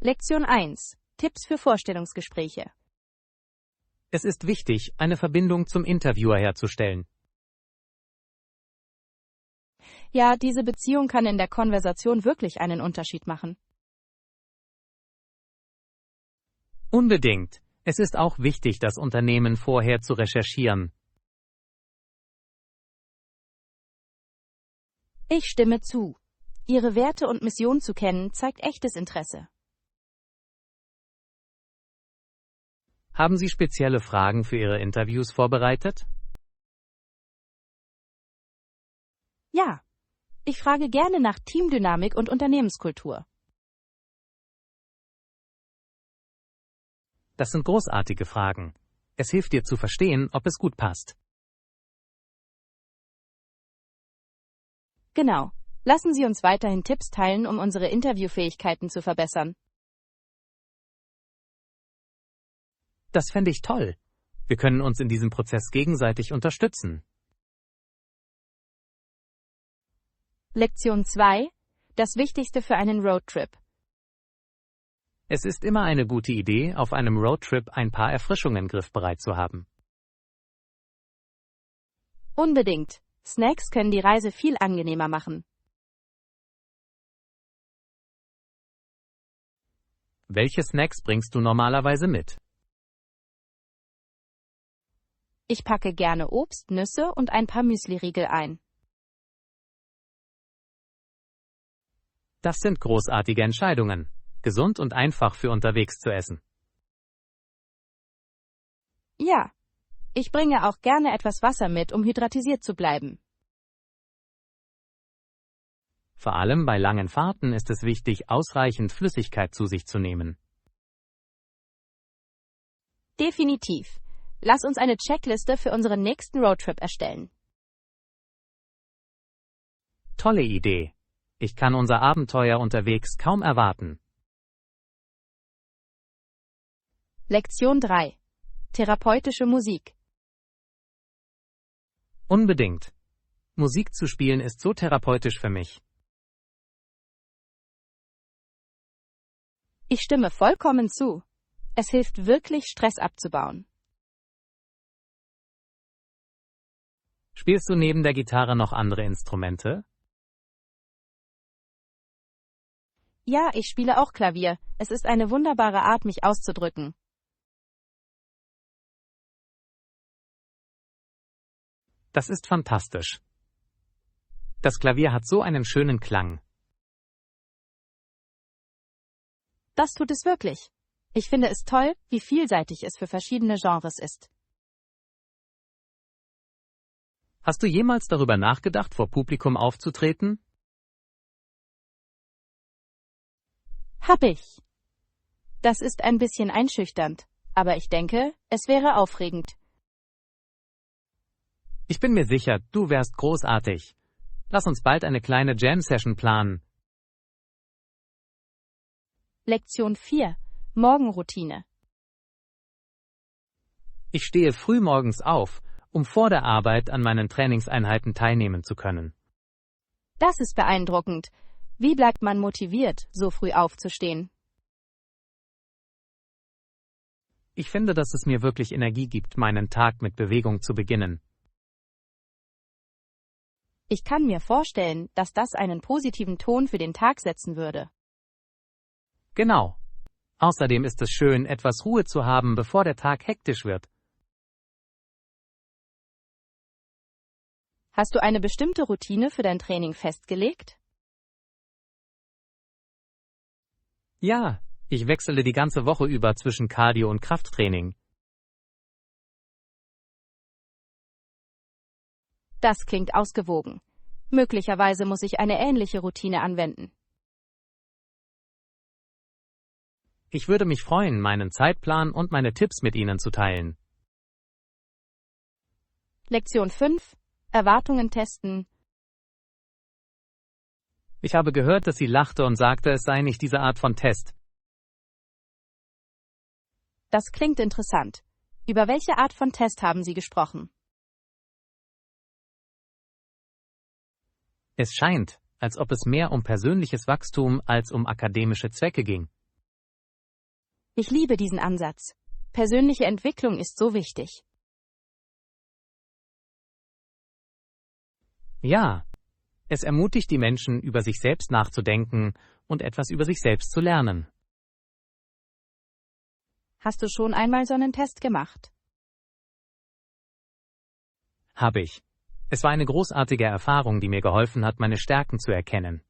Lektion 1. Tipps für Vorstellungsgespräche. Es ist wichtig, eine Verbindung zum Interviewer herzustellen. Ja, diese Beziehung kann in der Konversation wirklich einen Unterschied machen. Unbedingt. Es ist auch wichtig, das Unternehmen vorher zu recherchieren. Ich stimme zu. Ihre Werte und Mission zu kennen, zeigt echtes Interesse. Haben Sie spezielle Fragen für Ihre Interviews vorbereitet? Ja, ich frage gerne nach Teamdynamik und Unternehmenskultur. Das sind großartige Fragen. Es hilft dir zu verstehen, ob es gut passt. Genau. Lassen Sie uns weiterhin Tipps teilen, um unsere Interviewfähigkeiten zu verbessern. Das fände ich toll. Wir können uns in diesem Prozess gegenseitig unterstützen. Lektion 2. Das Wichtigste für einen Roadtrip. Es ist immer eine gute Idee, auf einem Roadtrip ein paar Erfrischungen griffbereit zu haben. Unbedingt. Snacks können die Reise viel angenehmer machen. Welche Snacks bringst du normalerweise mit? Ich packe gerne Obst, Nüsse und ein paar Müsliriegel ein. Das sind großartige Entscheidungen. Gesund und einfach für unterwegs zu essen. Ja, ich bringe auch gerne etwas Wasser mit, um hydratisiert zu bleiben. Vor allem bei langen Fahrten ist es wichtig, ausreichend Flüssigkeit zu sich zu nehmen. Definitiv. Lass uns eine Checkliste für unseren nächsten Roadtrip erstellen. Tolle Idee. Ich kann unser Abenteuer unterwegs kaum erwarten. Lektion 3. Therapeutische Musik. Unbedingt. Musik zu spielen ist so therapeutisch für mich. Ich stimme vollkommen zu. Es hilft wirklich, Stress abzubauen. Spielst du neben der Gitarre noch andere Instrumente? Ja, ich spiele auch Klavier. Es ist eine wunderbare Art, mich auszudrücken. Das ist fantastisch. Das Klavier hat so einen schönen Klang. Das tut es wirklich. Ich finde es toll, wie vielseitig es für verschiedene Genres ist. Hast du jemals darüber nachgedacht, vor Publikum aufzutreten? Hab ich. Das ist ein bisschen einschüchternd, aber ich denke, es wäre aufregend. Ich bin mir sicher, du wärst großartig. Lass uns bald eine kleine Jam-Session planen. Lektion 4. Morgenroutine. Ich stehe früh morgens auf, um vor der Arbeit an meinen Trainingseinheiten teilnehmen zu können. Das ist beeindruckend. Wie bleibt man motiviert, so früh aufzustehen? Ich finde, dass es mir wirklich Energie gibt, meinen Tag mit Bewegung zu beginnen. Ich kann mir vorstellen, dass das einen positiven Ton für den Tag setzen würde. Genau. Außerdem ist es schön, etwas Ruhe zu haben, bevor der Tag hektisch wird. Hast du eine bestimmte Routine für dein Training festgelegt? Ja, ich wechsle die ganze Woche über zwischen Cardio und Krafttraining. Das klingt ausgewogen. Möglicherweise muss ich eine ähnliche Routine anwenden. Ich würde mich freuen, meinen Zeitplan und meine Tipps mit Ihnen zu teilen. Lektion 5. Erwartungen testen. Ich habe gehört, dass sie lachte und sagte, es sei nicht diese Art von Test. Das klingt interessant. Über welche Art von Test haben Sie gesprochen? Es scheint, als ob es mehr um persönliches Wachstum als um akademische Zwecke ging. Ich liebe diesen Ansatz. Persönliche Entwicklung ist so wichtig. Ja, es ermutigt die Menschen, über sich selbst nachzudenken und etwas über sich selbst zu lernen. Hast du schon einmal so einen Test gemacht? Habe ich. Es war eine großartige Erfahrung, die mir geholfen hat, meine Stärken zu erkennen.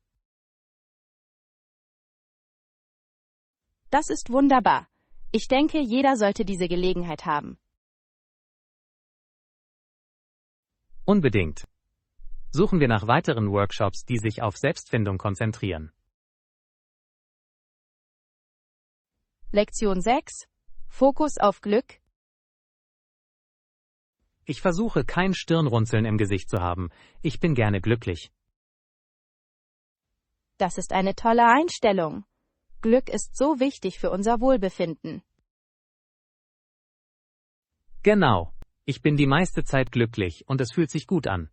Das ist wunderbar. Ich denke, jeder sollte diese Gelegenheit haben. Unbedingt. Suchen wir nach weiteren Workshops, die sich auf Selbstfindung konzentrieren. Lektion 6. Fokus auf Glück. Ich versuche, kein Stirnrunzeln im Gesicht zu haben. Ich bin gerne glücklich. Das ist eine tolle Einstellung. Glück ist so wichtig für unser Wohlbefinden. Genau. Ich bin die meiste Zeit glücklich und es fühlt sich gut an.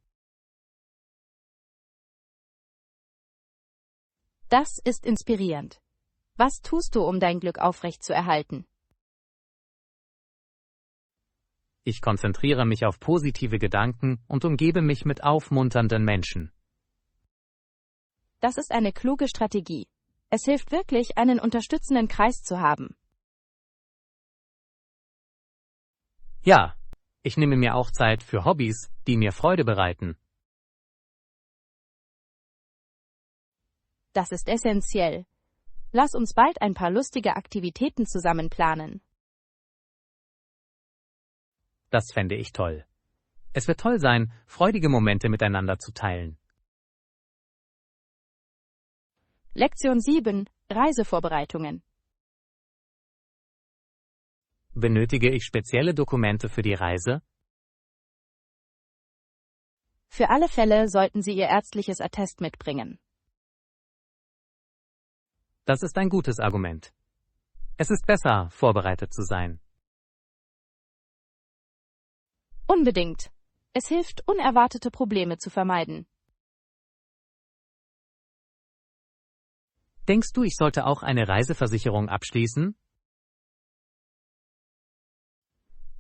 Das ist inspirierend. Was tust du, um dein Glück aufrechtzuerhalten? Ich konzentriere mich auf positive Gedanken und umgebe mich mit aufmunternden Menschen. Das ist eine kluge Strategie. Es hilft wirklich, einen unterstützenden Kreis zu haben. Ja, ich nehme mir auch Zeit für Hobbys, die mir Freude bereiten. Das ist essentiell. Lass uns bald ein paar lustige Aktivitäten zusammen planen. Das fände ich toll. Es wird toll sein, freudige Momente miteinander zu teilen. Lektion 7. Reisevorbereitungen. Benötige ich spezielle Dokumente für die Reise? Für alle Fälle sollten Sie Ihr ärztliches Attest mitbringen. Das ist ein gutes Argument. Es ist besser, vorbereitet zu sein. Unbedingt. Es hilft, unerwartete Probleme zu vermeiden. Denkst du, ich sollte auch eine Reiseversicherung abschließen?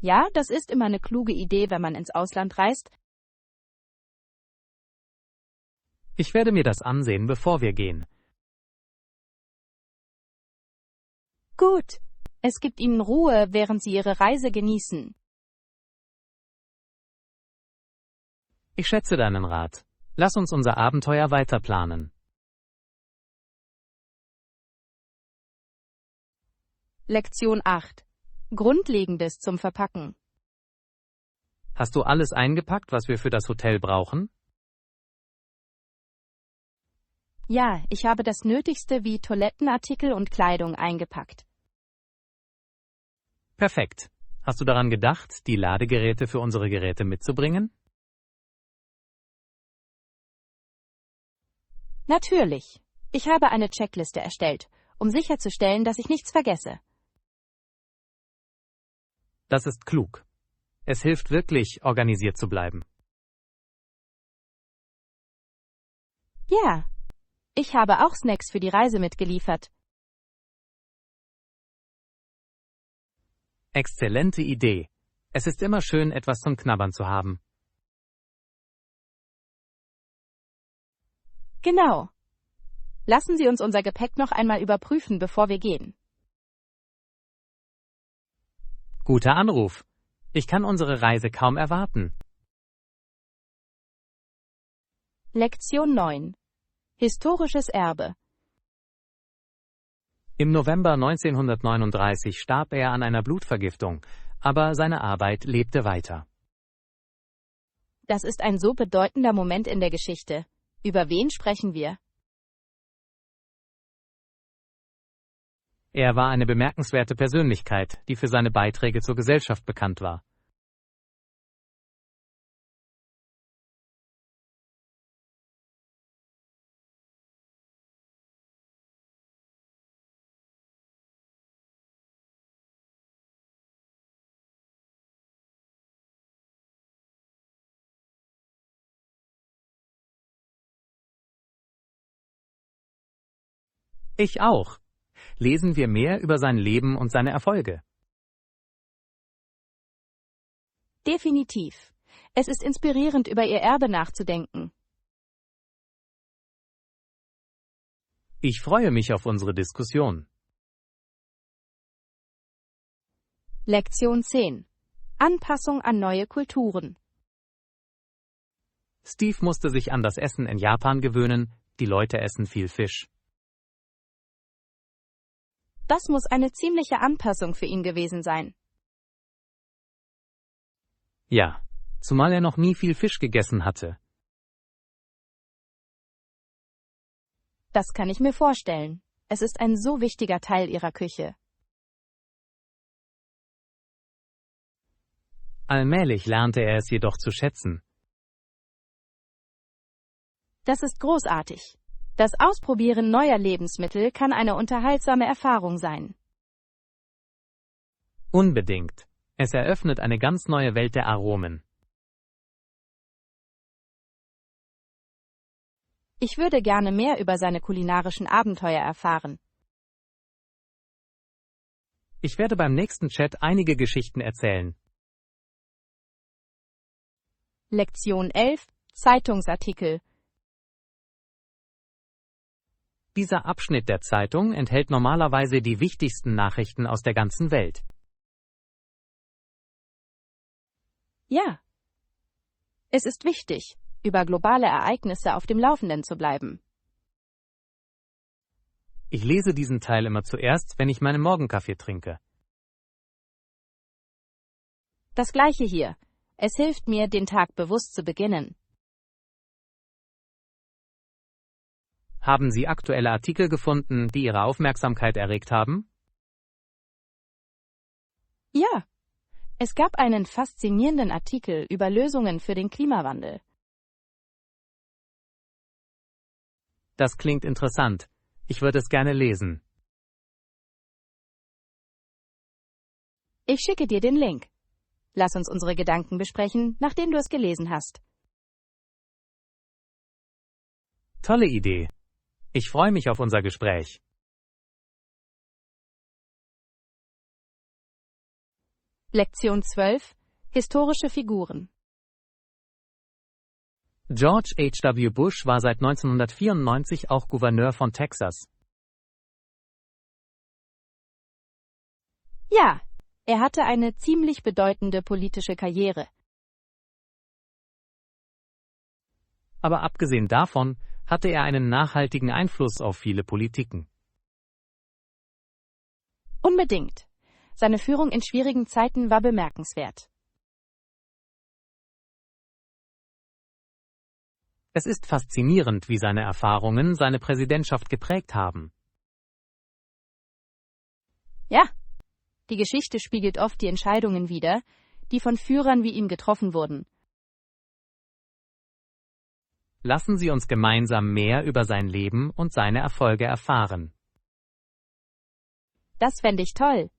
Ja, das ist immer eine kluge Idee, wenn man ins Ausland reist. Ich werde mir das ansehen, bevor wir gehen. Gut. Es gibt Ihnen Ruhe, während Sie Ihre Reise genießen. Ich schätze deinen Rat. Lass uns unser Abenteuer weiter planen. Lektion 8. Grundlegendes zum Verpacken. Hast du alles eingepackt, was wir für das Hotel brauchen? Ja, ich habe das Nötigste wie Toilettenartikel und Kleidung eingepackt. Perfekt. Hast du daran gedacht, die Ladegeräte für unsere Geräte mitzubringen? Natürlich. Ich habe eine Checkliste erstellt, um sicherzustellen, dass ich nichts vergesse. Das ist klug. Es hilft wirklich, organisiert zu bleiben. Ja. Ich habe auch Snacks für die Reise mitgeliefert. Exzellente Idee. Es ist immer schön, etwas zum Knabbern zu haben. Genau. Lassen Sie uns unser Gepäck noch einmal überprüfen, bevor wir gehen. Guter Anruf. Ich kann unsere Reise kaum erwarten. Lektion 9. Historisches Erbe. Im November 1939 starb er an einer Blutvergiftung, aber seine Arbeit lebte weiter. Das ist ein so bedeutender Moment in der Geschichte. Über wen sprechen wir? Er war eine bemerkenswerte Persönlichkeit, die für seine Beiträge zur Gesellschaft bekannt war. Ich auch. Lesen wir mehr über sein Leben und seine Erfolge. Definitiv. Es ist inspirierend, über ihr Erbe nachzudenken. Ich freue mich auf unsere Diskussion. Lektion 10. Anpassung an neue Kulturen. Steve musste sich an das Essen in Japan gewöhnen, die Leute essen viel Fisch. Das muss eine ziemliche Anpassung für ihn gewesen sein. Ja, zumal er noch nie viel Fisch gegessen hatte. Das kann ich mir vorstellen. Es ist ein so wichtiger Teil ihrer Küche. Allmählich lernte er es jedoch zu schätzen. Das ist großartig. Das Ausprobieren neuer Lebensmittel kann eine unterhaltsame Erfahrung sein. Unbedingt. Es eröffnet eine ganz neue Welt der Aromen. Ich würde gerne mehr über seine kulinarischen Abenteuer erfahren. Ich werde beim nächsten Chat einige Geschichten erzählen. Lektion 11. Zeitungsartikel. Dieser Abschnitt der Zeitung enthält normalerweise die wichtigsten Nachrichten aus der ganzen Welt. Ja. Es ist wichtig, über globale Ereignisse auf dem Laufenden zu bleiben. Ich lese diesen Teil immer zuerst, wenn ich meinen Morgenkaffee trinke. Das Gleiche hier. Es hilft mir, den Tag bewusst zu beginnen. Haben Sie aktuelle Artikel gefunden, die Ihre Aufmerksamkeit erregt haben? Ja. Es gab einen faszinierenden Artikel über Lösungen für den Klimawandel. Das klingt interessant. Ich würde es gerne lesen. Ich schicke dir den Link. Lass uns unsere Gedanken besprechen, nachdem du es gelesen hast. Tolle Idee. Ich freue mich auf unser Gespräch. Lektion 12. Historische Figuren. George H.W. Bush war seit 1994 auch Gouverneur von Texas. Ja, er hatte eine ziemlich bedeutende politische Karriere. Aber abgesehen davon hatte er einen nachhaltigen Einfluss auf viele Politiken. Unbedingt. Seine Führung in schwierigen Zeiten war bemerkenswert. Es ist faszinierend, wie seine Erfahrungen seine Präsidentschaft geprägt haben. Ja, die Geschichte spiegelt oft die Entscheidungen wider, die von Führern wie ihm getroffen wurden. Lassen Sie uns gemeinsam mehr über sein Leben und seine Erfolge erfahren. Das fände ich toll.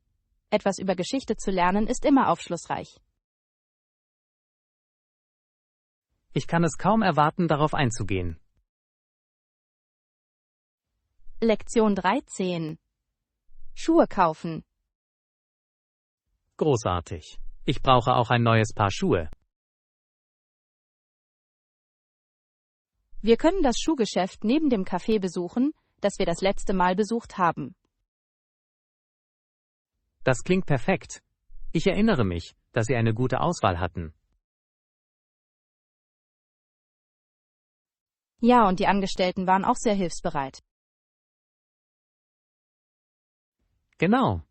Etwas über Geschichte zu lernen ist immer aufschlussreich. Ich kann es kaum erwarten, darauf einzugehen. Lektion 13. Schuhe kaufen. Großartig. Ich brauche auch ein neues Paar Schuhe. Wir können das Schuhgeschäft neben dem Café besuchen, das wir das letzte Mal besucht haben. Das klingt perfekt. Ich erinnere mich, dass Sie eine gute Auswahl hatten. Ja, und die Angestellten waren auch sehr hilfsbereit. Genau.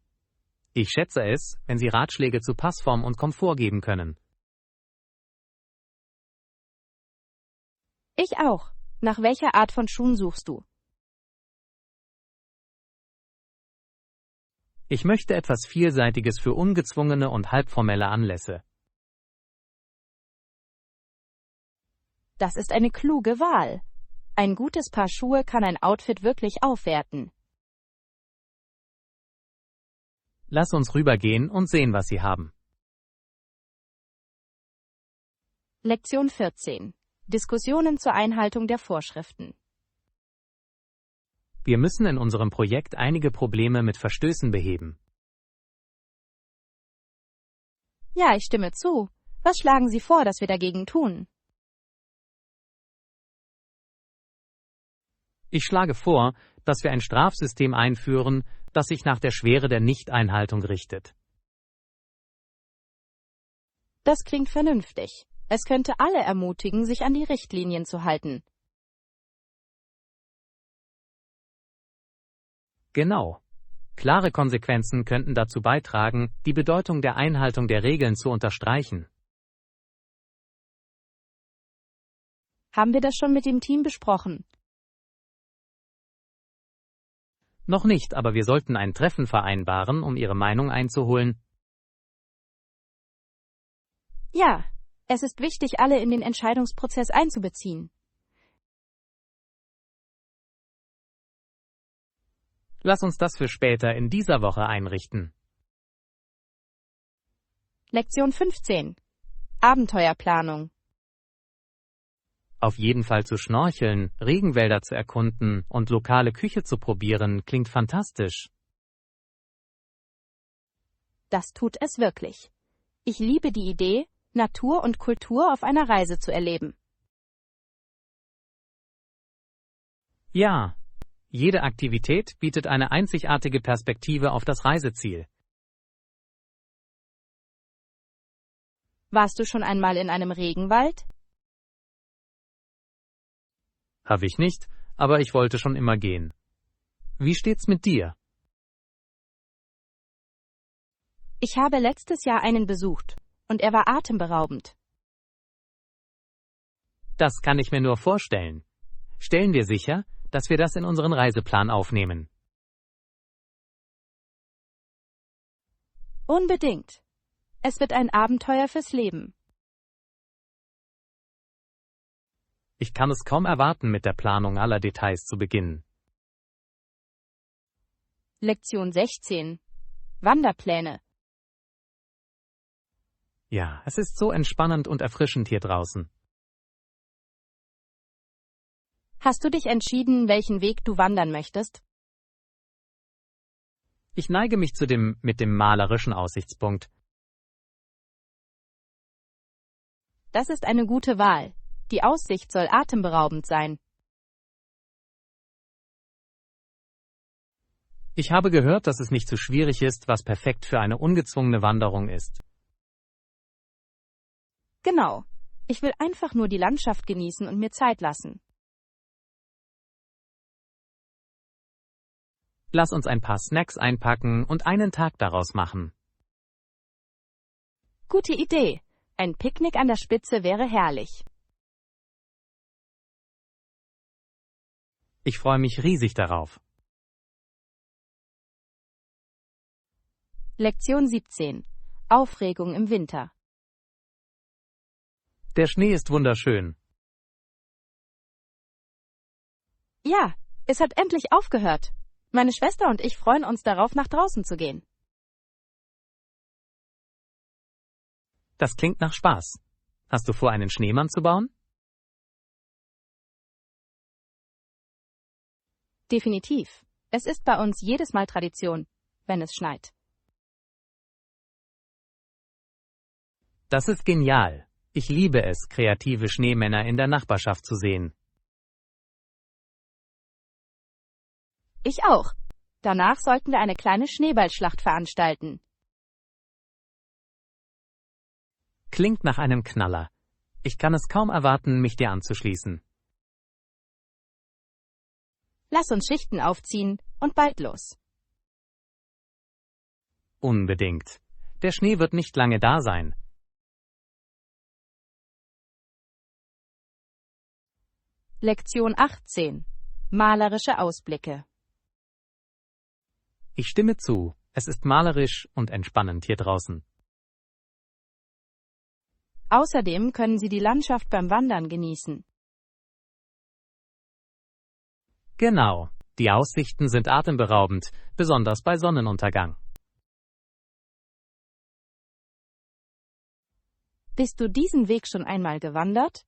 Ich schätze es, wenn Sie Ratschläge zu Passform und Komfort geben können. Ich auch. Nach welcher Art von Schuhen suchst du? Ich möchte etwas Vielseitiges für ungezwungene und halbformelle Anlässe. Das ist eine kluge Wahl. Ein gutes Paar Schuhe kann ein Outfit wirklich aufwerten. Lass uns rübergehen und sehen, was Sie haben. Lektion 14. Diskussionen zur Einhaltung der Vorschriften. Wir müssen in unserem Projekt einige Probleme mit Verstößen beheben. Ja, ich stimme zu. Was schlagen Sie vor, dass wir dagegen tun? Ich schlage vor, dass wir ein Strafsystem einführen, das sich nach der Schwere der Nichteinhaltung richtet. Das klingt vernünftig. Es könnte alle ermutigen, sich an die Richtlinien zu halten. Genau. Klare Konsequenzen könnten dazu beitragen, die Bedeutung der Einhaltung der Regeln zu unterstreichen. Haben wir das schon mit dem Team besprochen? Noch nicht, aber wir sollten ein Treffen vereinbaren, um Ihre Meinung einzuholen. Ja, es ist wichtig, alle in den Entscheidungsprozess einzubeziehen. Lass uns das für später in dieser Woche einrichten. Lektion 15. Abenteuerplanung. Auf jeden Fall zu schnorcheln, Regenwälder zu erkunden und lokale Küche zu probieren, klingt fantastisch. Das tut es wirklich. Ich liebe die Idee, Natur und Kultur auf einer Reise zu erleben. Ja, jede Aktivität bietet eine einzigartige Perspektive auf das Reiseziel. Warst du schon einmal in einem Regenwald? Habe ich nicht, aber ich wollte schon immer gehen. Wie steht's mit dir? Ich habe letztes Jahr einen besucht, und er war atemberaubend. Das kann ich mir nur vorstellen. Stellen wir sicher, dass wir das in unseren Reiseplan aufnehmen. Unbedingt. Es wird ein Abenteuer fürs Leben. Ich kann es kaum erwarten, mit der Planung aller Details zu beginnen. Lektion 16. Wanderpläne. Ja, es ist so entspannend und erfrischend hier draußen. Hast du dich entschieden, welchen Weg du wandern möchtest? Ich neige mich mit dem malerischen Aussichtspunkt. Das ist eine gute Wahl. Die Aussicht soll atemberaubend sein. Ich habe gehört, dass es nicht so schwierig ist, was perfekt für eine ungezwungene Wanderung ist. Genau. Ich will einfach nur die Landschaft genießen und mir Zeit lassen. Lass uns ein paar Snacks einpacken und einen Tag daraus machen. Gute Idee. Ein Picknick an der Spitze wäre herrlich. Ich freue mich riesig darauf. Lektion 17. Aufregung im Winter. Der Schnee ist wunderschön. Ja, es hat endlich aufgehört. Meine Schwester und ich freuen uns darauf, nach draußen zu gehen. Das klingt nach Spaß. Hast du vor, einen Schneemann zu bauen? Definitiv. Es ist bei uns jedes Mal Tradition, wenn es schneit. Das ist genial. Ich liebe es, kreative Schneemänner in der Nachbarschaft zu sehen. Ich auch. Danach sollten wir eine kleine Schneeballschlacht veranstalten. Klingt nach einem Knaller. Ich kann es kaum erwarten, mich dir anzuschließen. Lass uns Schichten aufziehen und bald los. Unbedingt. Der Schnee wird nicht lange da sein. Lektion 18. Malerische Ausblicke. Ich stimme zu. Es ist malerisch und entspannend hier draußen. Außerdem können Sie die Landschaft beim Wandern genießen. Genau. Die Aussichten sind atemberaubend, besonders bei Sonnenuntergang. Bist du diesen Weg schon einmal gewandert?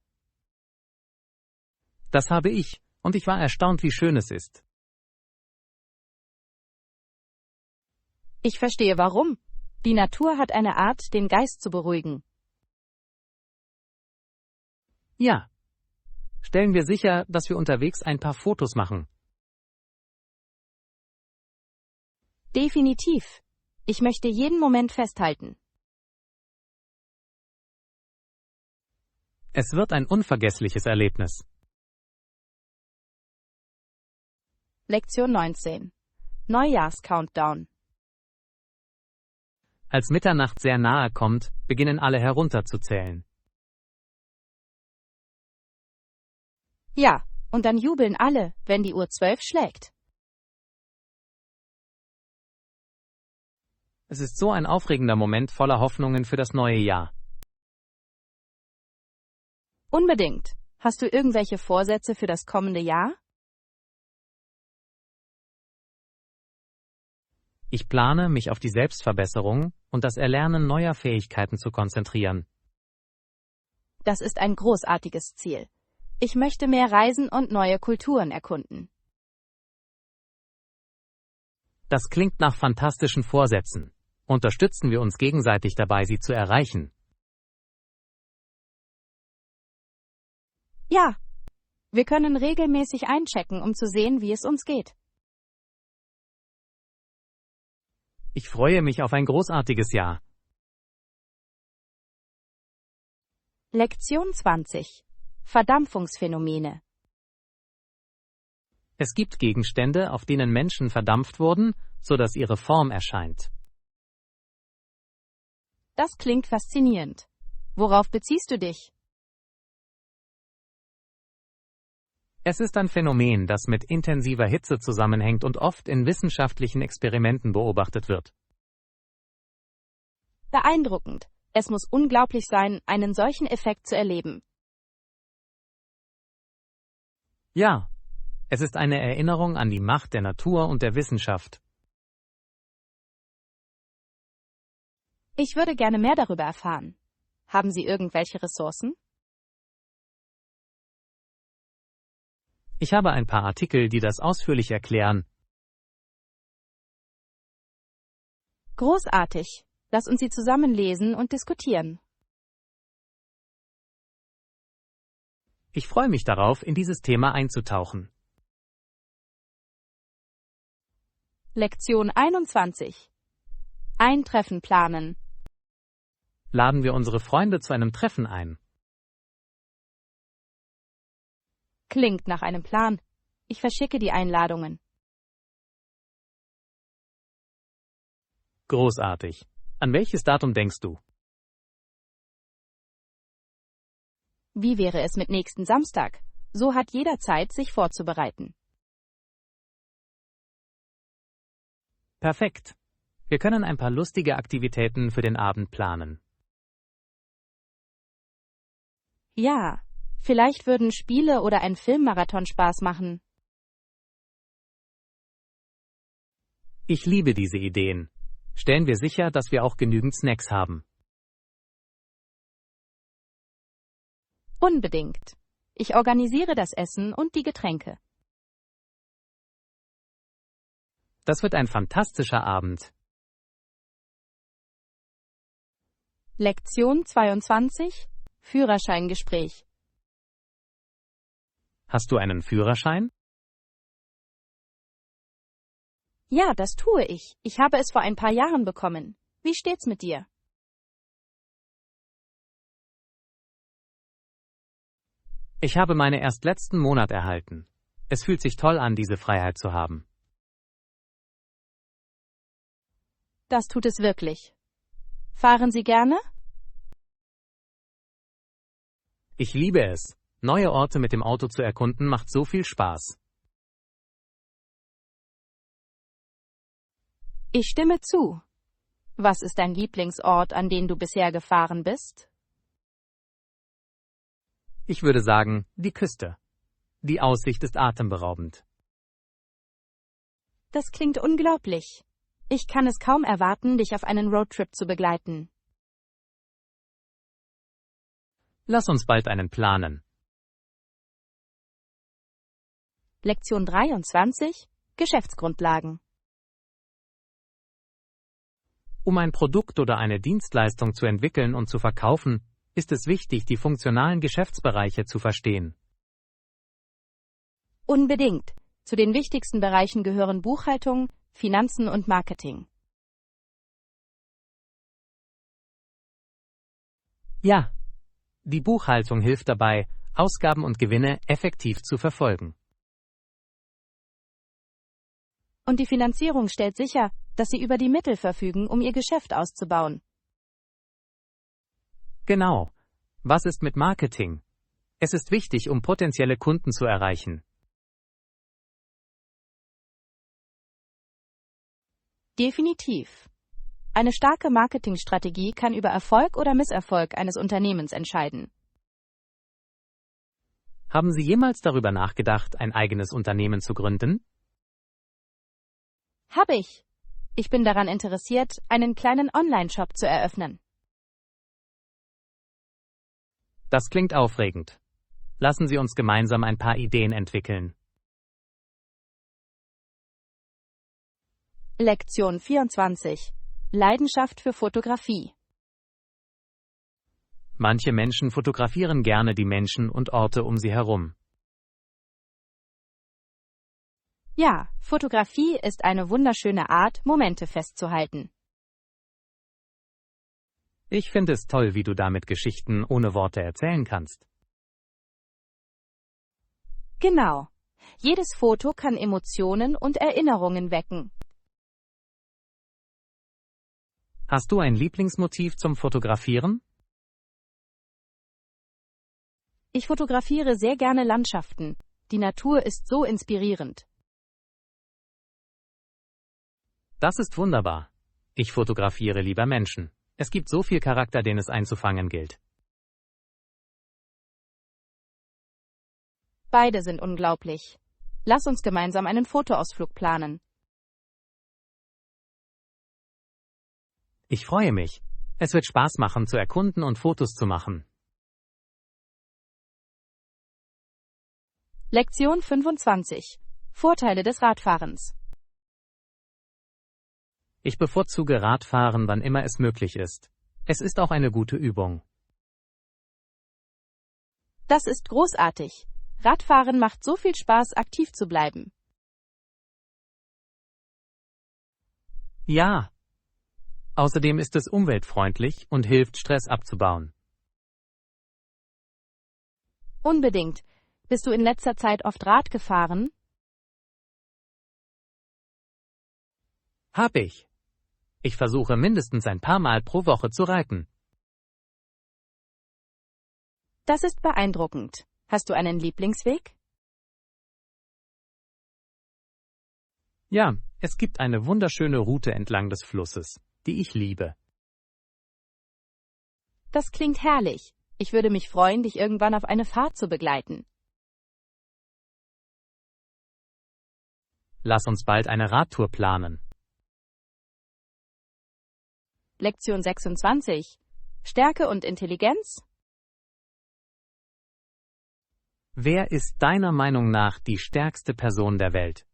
Das habe ich, und ich war erstaunt, wie schön es ist. Ich verstehe warum. Die Natur hat eine Art, den Geist zu beruhigen. Ja. Stellen wir sicher, dass wir unterwegs ein paar Fotos machen. Definitiv. Ich möchte jeden Moment festhalten. Es wird ein unvergessliches Erlebnis. Lektion 19. Neujahrs-Countdown. Als Mitternacht sehr nahe kommt, beginnen alle herunterzuzählen. Ja, und dann jubeln alle, wenn die Uhr 12 schlägt. Es ist so ein aufregender Moment voller Hoffnungen für das neue Jahr. Unbedingt. Hast du irgendwelche Vorsätze für das kommende Jahr? Ich plane, mich auf die Selbstverbesserung und das Erlernen neuer Fähigkeiten zu konzentrieren. Das ist ein großartiges Ziel. Ich möchte mehr reisen und neue Kulturen erkunden. Das klingt nach fantastischen Vorsätzen. Unterstützen wir uns gegenseitig dabei, sie zu erreichen. Ja, wir können regelmäßig einchecken, um zu sehen, wie es uns geht. Ich freue mich auf ein großartiges Jahr. Lektion 20. Verdampfungsphänomene. Es gibt Gegenstände, auf denen Menschen verdampft wurden, sodass ihre Form erscheint. Das klingt faszinierend. Worauf beziehst du dich? Es ist ein Phänomen, das mit intensiver Hitze zusammenhängt und oft in wissenschaftlichen Experimenten beobachtet wird. Beeindruckend. Es muss unglaublich sein, einen solchen Effekt zu erleben. Ja, es ist eine Erinnerung an die Macht der Natur und der Wissenschaft. Ich würde gerne mehr darüber erfahren. Haben Sie irgendwelche Ressourcen? Ich habe ein paar Artikel, die das ausführlich erklären. Großartig. Lass uns sie zusammen lesen und diskutieren. Ich freue mich darauf, in dieses Thema einzutauchen. Lektion 21. Ein Treffen planen. Laden wir unsere Freunde zu einem Treffen ein. Klingt nach einem Plan. Ich verschicke die Einladungen. Großartig. An welches Datum denkst du? Wie wäre es mit nächsten Samstag? So hat jeder Zeit, sich vorzubereiten. Perfekt. Wir können ein paar lustige Aktivitäten für den Abend planen. Ja, vielleicht würden Spiele oder ein Filmmarathon Spaß machen. Ich liebe diese Ideen. Stellen wir sicher, dass wir auch genügend Snacks haben. Unbedingt. Ich organisiere das Essen und die Getränke. Das wird ein fantastischer Abend. Lektion 22. Führerscheingespräch. Hast du einen Führerschein? Ja, das tue ich. Ich habe es vor ein paar Jahren bekommen. Wie steht's mit dir? Ich habe meine erst letzten Monat erhalten. Es fühlt sich toll an, diese Freiheit zu haben. Das tut es wirklich. Fahren Sie gerne? Ich liebe es. Neue Orte mit dem Auto zu erkunden macht so viel Spaß. Ich stimme zu. Was ist dein Lieblingsort, an den du bisher gefahren bist? Ich würde sagen, die Küste. Die Aussicht ist atemberaubend. Das klingt unglaublich. Ich kann es kaum erwarten, dich auf einen Roadtrip zu begleiten. Lass uns bald einen planen. Lektion 23. Geschäftsgrundlagen. Um ein Produkt oder eine Dienstleistung zu entwickeln und zu verkaufen, ist es wichtig, die funktionalen Geschäftsbereiche zu verstehen. Unbedingt. Zu den wichtigsten Bereichen gehören Buchhaltung, Finanzen und Marketing. Ja, die Buchhaltung hilft dabei, Ausgaben und Gewinne effektiv zu verfolgen. Und die Finanzierung stellt sicher, dass Sie über die Mittel verfügen, um Ihr Geschäft auszubauen. Genau. Was ist mit Marketing? Es ist wichtig, um potenzielle Kunden zu erreichen. Definitiv. Eine starke Marketingstrategie kann über Erfolg oder Misserfolg eines Unternehmens entscheiden. Haben Sie jemals darüber nachgedacht, ein eigenes Unternehmen zu gründen? Habe ich. Ich bin daran interessiert, einen kleinen Online-Shop zu eröffnen. Das klingt aufregend. Lassen Sie uns gemeinsam ein paar Ideen entwickeln. Lektion 24. Leidenschaft für Fotografie. Manche Menschen fotografieren gerne die Menschen und Orte um sie herum. Ja, Fotografie ist eine wunderschöne Art, Momente festzuhalten. Ich finde es toll, wie du damit Geschichten ohne Worte erzählen kannst. Genau. Jedes Foto kann Emotionen und Erinnerungen wecken. Hast du ein Lieblingsmotiv zum Fotografieren? Ich fotografiere sehr gerne Landschaften. Die Natur ist so inspirierend. Das ist wunderbar. Ich fotografiere lieber Menschen. Es gibt so viel Charakter, den es einzufangen gilt. Beide sind unglaublich. Lass uns gemeinsam einen Fotoausflug planen. Ich freue mich. Es wird Spaß machen, zu erkunden und Fotos zu machen. Lektion 25. Vorteile des Radfahrens. Ich bevorzuge Radfahren, wann immer es möglich ist. Es ist auch eine gute Übung. Das ist großartig. Radfahren macht so viel Spaß, aktiv zu bleiben. Ja. Außerdem ist es umweltfreundlich und hilft, Stress abzubauen. Unbedingt. Bist du in letzter Zeit oft Rad gefahren? Hab ich. Ich versuche mindestens ein paar Mal pro Woche zu reiten. Das ist beeindruckend. Hast du einen Lieblingsweg? Ja, es gibt eine wunderschöne Route entlang des Flusses, die ich liebe. Das klingt herrlich. Ich würde mich freuen, dich irgendwann auf eine Fahrt zu begleiten. Lass uns bald eine Radtour planen. Lektion 26. Stärke und Intelligenz? Wer ist deiner Meinung nach die stärkste Person der Welt?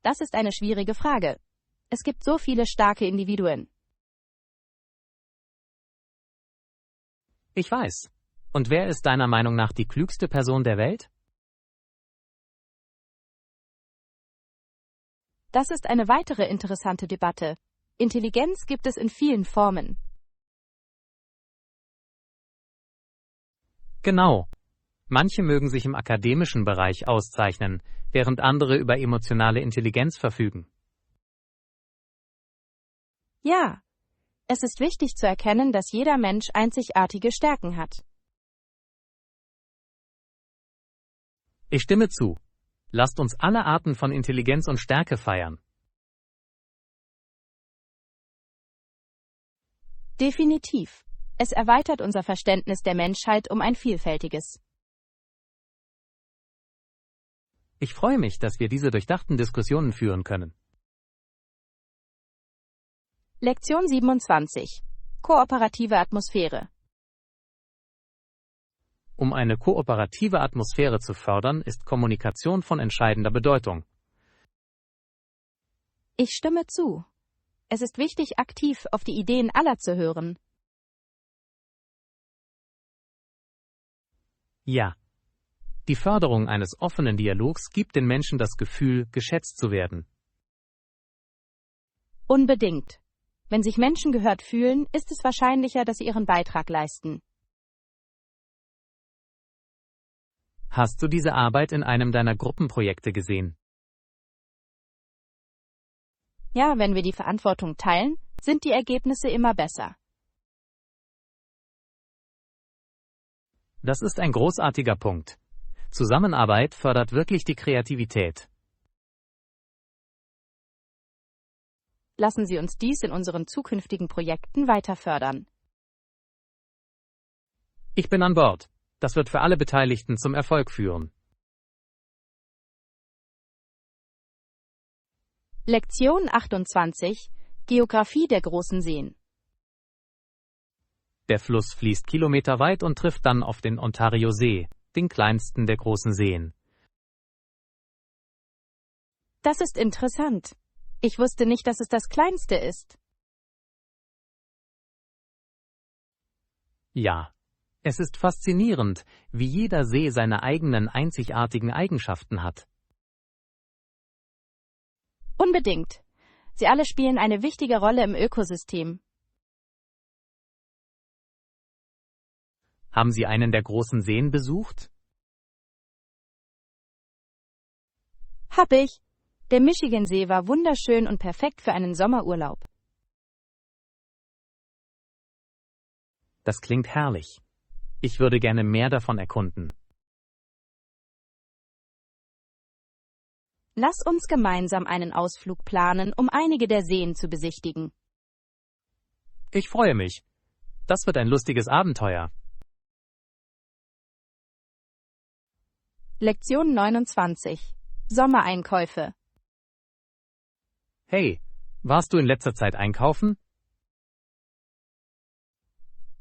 Das ist eine schwierige Frage. Es gibt so viele starke Individuen. Ich weiß. Und wer ist deiner Meinung nach die klügste Person der Welt? Das ist eine weitere interessante Debatte. Intelligenz gibt es in vielen Formen. Genau. Manche mögen sich im akademischen Bereich auszeichnen, während andere über emotionale Intelligenz verfügen. Ja, es ist wichtig zu erkennen, dass jeder Mensch einzigartige Stärken hat. Ich stimme zu. Lasst uns alle Arten von Intelligenz und Stärke feiern. Definitiv. Es erweitert unser Verständnis der Menschheit um ein vielfältiges. Ich freue mich, dass wir diese durchdachten Diskussionen führen können. Lektion 27. Kooperative Atmosphäre. Um eine kooperative Atmosphäre zu fördern, ist Kommunikation von entscheidender Bedeutung. Ich stimme zu. Es ist wichtig, aktiv auf die Ideen aller zu hören. Ja. Die Förderung eines offenen Dialogs gibt den Menschen das Gefühl, geschätzt zu werden. Unbedingt. Wenn sich Menschen gehört fühlen, ist es wahrscheinlicher, dass sie ihren Beitrag leisten. Hast du diese Arbeit in einem deiner Gruppenprojekte gesehen? Ja, wenn wir die Verantwortung teilen, sind die Ergebnisse immer besser. Das ist ein großartiger Punkt. Zusammenarbeit fördert wirklich die Kreativität. Lassen Sie uns dies in unseren zukünftigen Projekten weiter fördern. Ich bin an Bord. Das wird für alle Beteiligten zum Erfolg führen. Lektion 28. Geographie der großen Seen. Der Fluss fließt kilometerweit und trifft dann auf den Ontario-See, den kleinsten der großen Seen. Das ist interessant. Ich wusste nicht, dass es das kleinste ist. Ja, es ist faszinierend, wie jeder See seine eigenen einzigartigen Eigenschaften hat. Unbedingt. Sie alle spielen eine wichtige Rolle im Ökosystem. Haben Sie einen der großen Seen besucht? Hab ich. Der Michigansee war wunderschön und perfekt für einen Sommerurlaub. Das klingt herrlich. Ich würde gerne mehr davon erkunden. Lass uns gemeinsam einen Ausflug planen, um einige der Seen zu besichtigen. Ich freue mich. Das wird ein lustiges Abenteuer. Lektion 29. Sommereinkäufe. Hey, warst du in letzter Zeit einkaufen?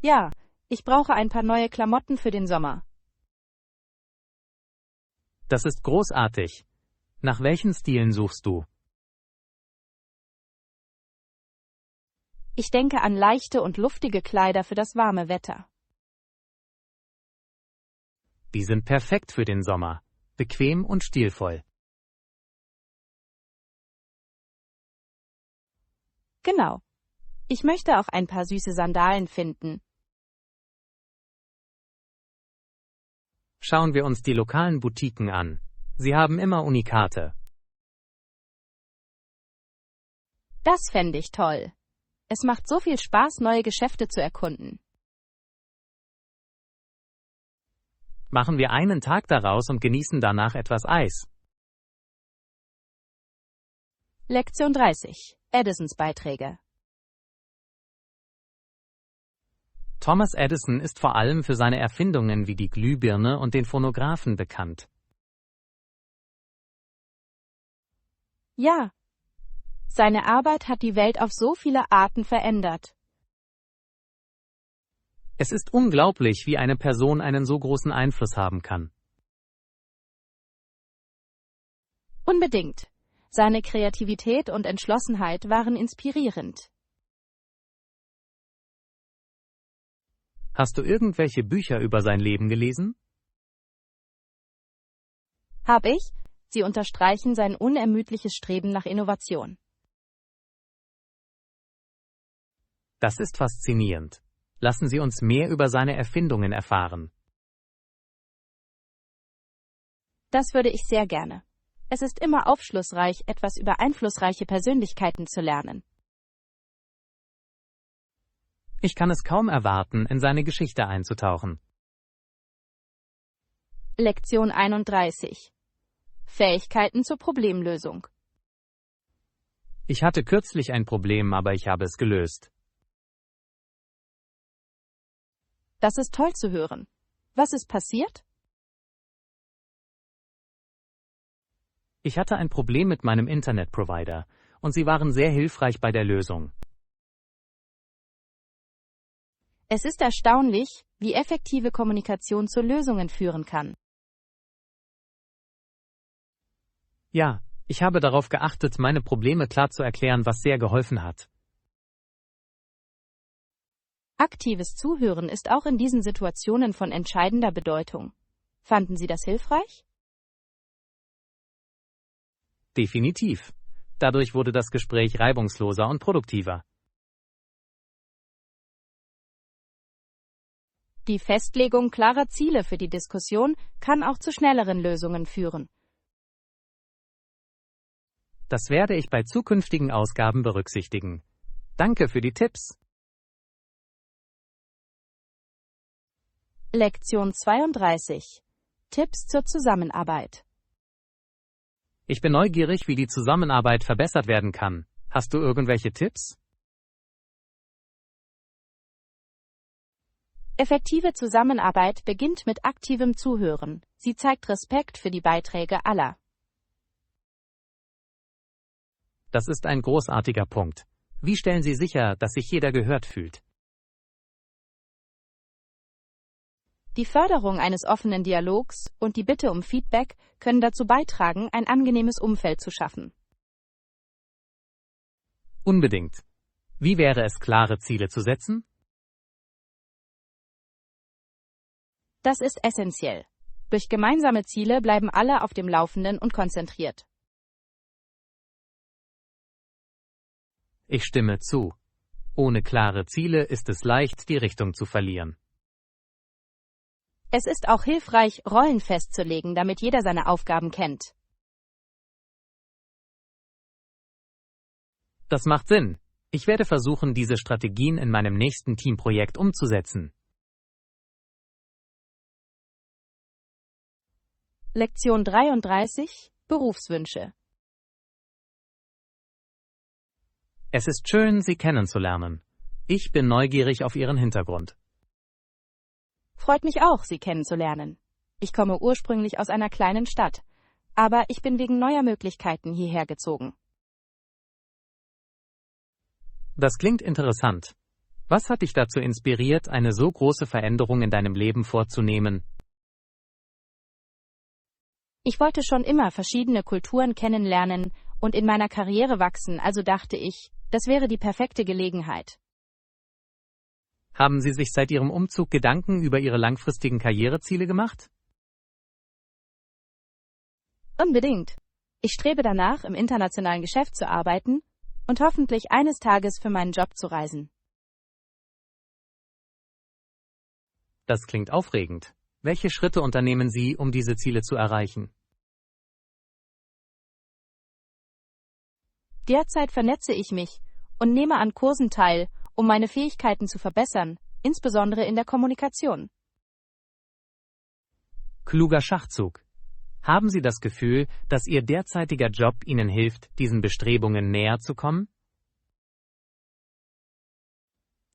Ja, ich brauche ein paar neue Klamotten für den Sommer. Das ist großartig. Nach welchen Stilen suchst du? Ich denke an leichte und luftige Kleider für das warme Wetter. Die sind perfekt für den Sommer. Bequem und stilvoll. Genau. Ich möchte auch ein paar süße Sandalen finden. Schauen wir uns die lokalen Boutiquen an. Sie haben immer Unikate. Das fände ich toll. Es macht so viel Spaß, neue Geschäfte zu erkunden. Machen wir einen Tag daraus und genießen danach etwas Eis. Lektion 30. Edisons Beiträge. Thomas Edison ist vor allem für seine Erfindungen wie die Glühbirne und den Phonographen bekannt. Ja. Seine Arbeit hat die Welt auf so viele Arten verändert. Es ist unglaublich, wie eine Person einen so großen Einfluss haben kann. Unbedingt. Seine Kreativität und Entschlossenheit waren inspirierend. Hast du irgendwelche Bücher über sein Leben gelesen? Hab ich. Sie unterstreichen sein unermüdliches Streben nach Innovation. Das ist faszinierend. Lassen Sie uns mehr über seine Erfindungen erfahren. Das würde ich sehr gerne. Es ist immer aufschlussreich, etwas über einflussreiche Persönlichkeiten zu lernen. Ich kann es kaum erwarten, in seine Geschichte einzutauchen. Lektion 31. Fähigkeiten zur Problemlösung. Ich hatte kürzlich ein Problem, aber ich habe es gelöst. Das ist toll zu hören. Was ist passiert? Ich hatte ein Problem mit meinem Internetprovider und Sie waren sehr hilfreich bei der Lösung. Es ist erstaunlich, wie effektive Kommunikation zu Lösungen führen kann. Ja, Ich habe darauf geachtet, meine Probleme klar zu erklären, was sehr geholfen hat. Aktives Zuhören ist auch in diesen Situationen von entscheidender Bedeutung. Fanden Sie das hilfreich? Definitiv. Dadurch wurde das Gespräch reibungsloser und produktiver. Die Festlegung klarer Ziele für die Diskussion kann auch zu schnelleren Lösungen führen. Das werde ich bei zukünftigen Ausgaben berücksichtigen. Danke für die Tipps. Lektion 32. Tipps zur Zusammenarbeit. Ich bin neugierig, wie die Zusammenarbeit verbessert werden kann. Hast du irgendwelche Tipps? Effektive Zusammenarbeit beginnt mit aktivem Zuhören. Sie zeigt Respekt für die Beiträge aller. Das ist ein großartiger Punkt. Wie stellen Sie sicher, dass sich jeder gehört fühlt? Die Förderung eines offenen Dialogs und die Bitte um Feedback können dazu beitragen, ein angenehmes Umfeld zu schaffen. Unbedingt. Wie wäre es, klare Ziele zu setzen? Das ist essentiell. Durch gemeinsame Ziele bleiben alle auf dem Laufenden und konzentriert. Ich stimme zu. Ohne klare Ziele ist es leicht, die Richtung zu verlieren. Es ist auch hilfreich, Rollen festzulegen, damit jeder seine Aufgaben kennt. Das macht Sinn. Ich werde versuchen, diese Strategien in meinem nächsten Teamprojekt umzusetzen. Lektion 33. Berufswünsche. Es ist schön, Sie kennenzulernen. Ich bin neugierig auf Ihren Hintergrund. Freut mich auch, Sie kennenzulernen. Ich komme ursprünglich aus einer kleinen Stadt, aber ich bin wegen neuer Möglichkeiten hierher gezogen. Das klingt interessant. Was hat dich dazu inspiriert, eine so große Veränderung in deinem Leben vorzunehmen? Ich wollte schon immer verschiedene Kulturen kennenlernen und in meiner Karriere wachsen, also dachte ich, das wäre die perfekte Gelegenheit. Haben Sie sich seit Ihrem Umzug Gedanken über Ihre langfristigen Karriereziele gemacht? Unbedingt. Ich strebe danach, im internationalen Geschäft zu arbeiten und hoffentlich eines Tages für meinen Job zu reisen. Das klingt aufregend. Welche Schritte unternehmen Sie, um diese Ziele zu erreichen? Derzeit vernetze ich mich und nehme an Kursen teil, um meine Fähigkeiten zu verbessern, insbesondere in der Kommunikation. Kluger Schachzug. Haben Sie das Gefühl, dass Ihr derzeitiger Job Ihnen hilft, diesen Bestrebungen näher zu kommen?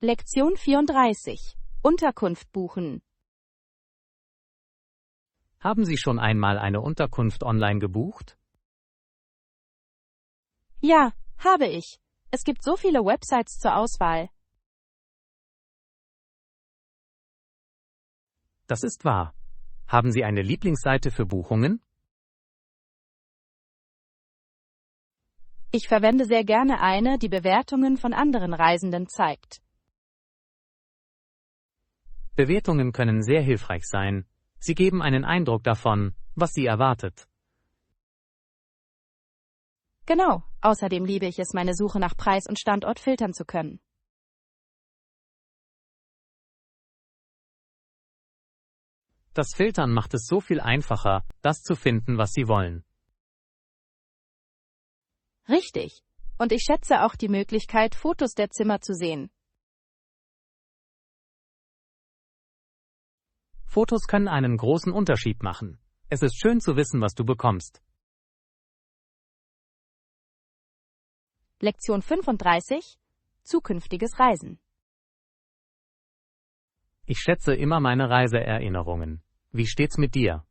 Lektion 34. Unterkunft buchen. Haben Sie schon einmal eine Unterkunft online gebucht? Ja, habe ich. Es gibt so viele Websites zur Auswahl. Das ist wahr. Haben Sie eine Lieblingsseite für Buchungen? Ich verwende sehr gerne eine, die Bewertungen von anderen Reisenden zeigt. Bewertungen können sehr hilfreich sein. Sie geben einen Eindruck davon, was Sie erwartet. Genau. Außerdem liebe ich es, meine Suche nach Preis und Standort filtern zu können. Das Filtern macht es so viel einfacher, das zu finden, was Sie wollen. Richtig. Und ich schätze auch die Möglichkeit, Fotos der Zimmer zu sehen. Fotos können einen großen Unterschied machen. Es ist schön zu wissen, was du bekommst. Lektion 35. Zukünftiges Reisen. Ich schätze immer meine Reiseerinnerungen. Wie steht's mit dir?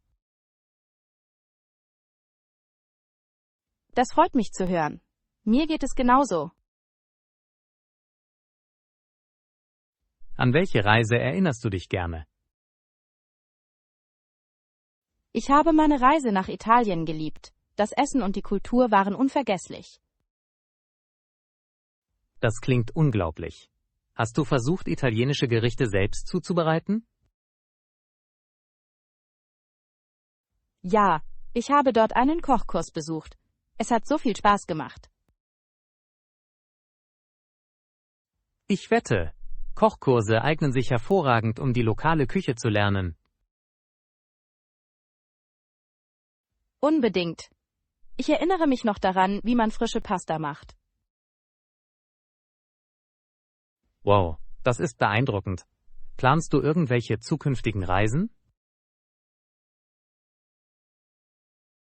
Das freut mich zu hören. Mir geht es genauso. An welche Reise erinnerst du dich gerne? Ich habe meine Reise nach Italien geliebt. Das Essen und die Kultur waren unvergesslich. Das klingt unglaublich. Hast du versucht, italienische Gerichte selbst zuzubereiten? Ja, ich habe dort einen Kochkurs besucht. Es hat so viel Spaß gemacht. Ich wette, Kochkurse eignen sich hervorragend, um die lokale Küche zu lernen. Unbedingt. Ich erinnere mich noch daran, wie man frische Pasta macht. Wow, das ist beeindruckend. Planst du irgendwelche zukünftigen Reisen?